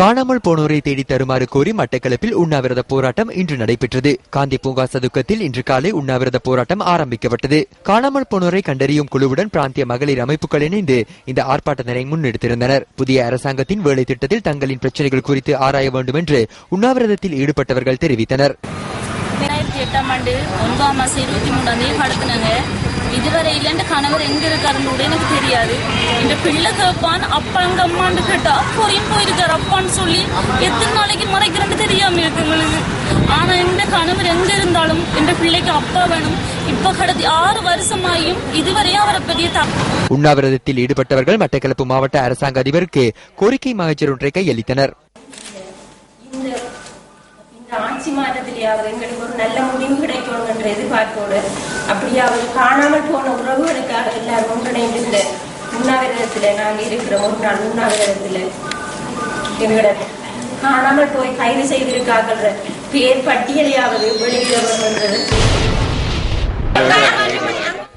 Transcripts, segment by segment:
காணாமல் போனோரை தேடி தருமாறு கோரி மட்டக்களப்பில் உண்ணாவிரத போராட்டம் இன்று நடைபெற்றது. காந்தி பூங்கா சதுக்கத்தில் இன்று காலை உண்ணாவிரத போராட்டம் ஆரம்பிக்கப்பட்டது. காணாமல் போனோரை கண்டறியும் குழுவுடன் பிராந்திய மகளிர் அமைப்புகள் இணைந்து இந்த ஆர்ப்பாட்டத்தினை முன்னெடுத்திருந்தனர். புதிய அரசாங்கத்தின் வேலை திட்டத்தில் தங்களின் பிரச்சனைகள் குறித்து ஆராய வேண்டும் என்று உண்ணாவிரதத்தில் ஈடுபட்டவர்கள் தெரிவித்தனர். 2008ஆம் ஆண்டு 9ஆம் மாசம் 23ஆம் தேதி கடத்தினாங்க. இதுவரை இல்லைன்னு கணவர் எங்க இருக்காருன்னு கூட எனக்கு தெரியாது. இந்த பிள்ளை கேப்பான் அப்பா அங்க அம்மான்னு கேட்டா பொறியும் போயிருக்காரு அப்பான்னு சொல்லி எத்தனை நாளைக்கு மறைக்கிறேன்னு தெரியாம இருக்கு எங்களுக்கு. ஆனா இந்த கணவர் எங்க இருந்தாலும் இந்த பிள்ளைக்கு அப்பா வேணும். இப்ப கடத்தி 6 வருஷமாயும் இதுவரையும் அவரை பெரிய உண்ணாவிரதத்தில் ஈடுபட்டவர்கள் மட்டக்களப்பு மாவட்ட அரசாங்க அதிபருக்கு கோரிக்கை மகஜர் ஒன்றை கையளித்தனர். ஆட்சி மாற்றத்திலேயாவது எங்களுக்கு ஒரு நல்ல முடிவு கிடைக்கும் என்ற எதிர்பார்ப்போடு அப்படியாவது காணாமல் போன உறவுகளுக்காக எல்லாரும் ஒன்றிணைந்து இந்த உண்ணாவிரதத்தில் நாங்கள் இருக்கிறோம். ஒரு நாள் உண்ணாவிரதத்தில் எங்களோட காணாமல் போய் கைது செய்திருக்காங்க பேர் பட்டியலையாவது வெளியிட வேண்டும்.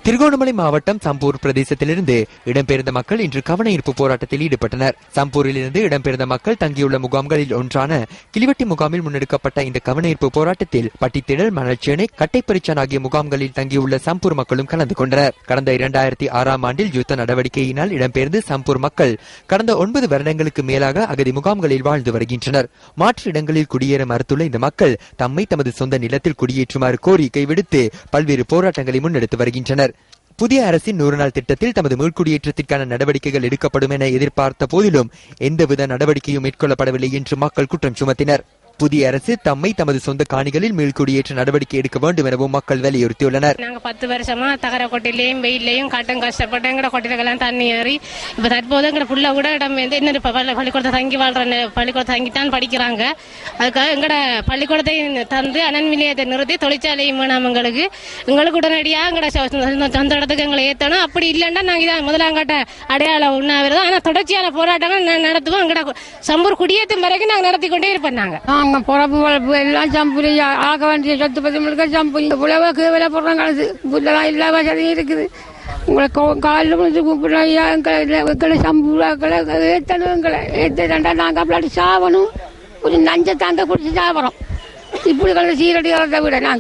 திருகோணமலை மாவட்டம் சம்பூர் பிரதேசத்திலிருந்து இடம்பெயர்ந்த மக்கள் இன்று கவனஈர்ப்பு போராட்டத்தில் ஈடுபட்டனர். சம்பூரில் இருந்து இடம்பெயர்ந்த மக்கள் தங்கியுள்ள முகாம்களில் ஒன்றான கிளிவட்டி முகாமில் முன்னெடுக்கப்பட்ட இந்த கவனஈர்ப்பு போராட்டத்தில் பட்டித்திடல், மணல்சேனை, கட்டைப்பரிச்சான் ஆகிய முகாம்களில் தங்கியுள்ள சம்பூர் மக்களும் கலந்து கொண்டனர். கடந்த 2006ஆம் ஆண்டில் யுத்த நடவடிக்கையினால் இடம்பெயர்ந்து சம்பூர் மக்கள் கடந்த 9 வருடங்களுக்கு மேலாக அகதி முகாம்களில் வாழ்ந்து வருகின்றனர். மாற்று இடங்களில் குடியேற மறுத்துள்ள இந்த மக்கள் தம்மை தமது சொந்த நிலத்தில் குடியேற்றுமாறு கோரிக்கை விடுத்து பல்வேறு போராட்டங்களை முன்னெடுத்து வருகின்றனர். புதிய அரசின் 100 நாள் திட்டத்தில் தமது மீள்குடியேற்றத்திற்கான நடவடிக்கைகள் எடுக்கப்படும் என எதிர்பார்த்த போதிலும் எந்தவித நடவடிக்கையும் மேற்கொள்ளப்படவில்லை என்று மக்கள் குற்றம் சுமத்தினர். புதிய அரசு தம்மை தமது சொந்த காணிகளில் மீள்குடியேற்ற நடவடிக்கை எடுக்க வேண்டும் எனவும் மக்கள் வலியுறுத்தியுள்ளனர். நாங்கள் 10 வருஷமா தகர கொட்டிலையும் வெயிலையும் காட்டும் கஷ்டப்பட்டு எங்கட கொட்டிலெல்லாம் தண்ணி ஏறி இப்ப தற்போது எங்கட புள்ள கூட இடம் வந்து இன்னொரு பள்ளிக்கூடத்தை தங்கி வாழ்ற பள்ளிக்கூடத்தை தங்கித்தான் படிக்கிறாங்க. அதுக்காக எங்கட பள்ளிக்கூடத்தை தந்து அனல் நிலையத்தை நிறுத்தி தொழிற்சாலையும் வேணாம் எங்களுக்கு உடனடியாக எங்கட சொந்த இடத்துக்கு எங்களை ஏற்றணும். அப்படி இல்லைன்னா நாங்கள் இதான் முதலாங்கட்ட அடையாளம் உண்ணாவிரதம். ஆனால் தொடர்ச்சியான போராட்டங்கள் நடத்துவோம். எங்கட சம்பூர் குடியேற்றும் வரைக்கும் நாங்கள் நடத்தி கொண்டே இருப்போம். நாங்கள் பொறப்பு வளர்ப்பு எல்லாம் சம்புரி ஆக வேண்டிய சொத்து பத்தி முழுக்க சம்பு இந்த புலவுக்கு விலை போடுறாங்க. புத்தெல்லாம் எல்லா வசதியும் இருக்குது. உங்களை காலில் முடிச்சு கூப்பிடுறாங்க. எங்களை சம்பூராக்களை ஏற்றணும். எங்களை ஏற்றா நாங்கள் அப்படி சாவணும். ஒரு நஞ்சை தாங்க குடிச்சு சாப்பிட்றோம். இப்படி சீரடி விட நாங்கள்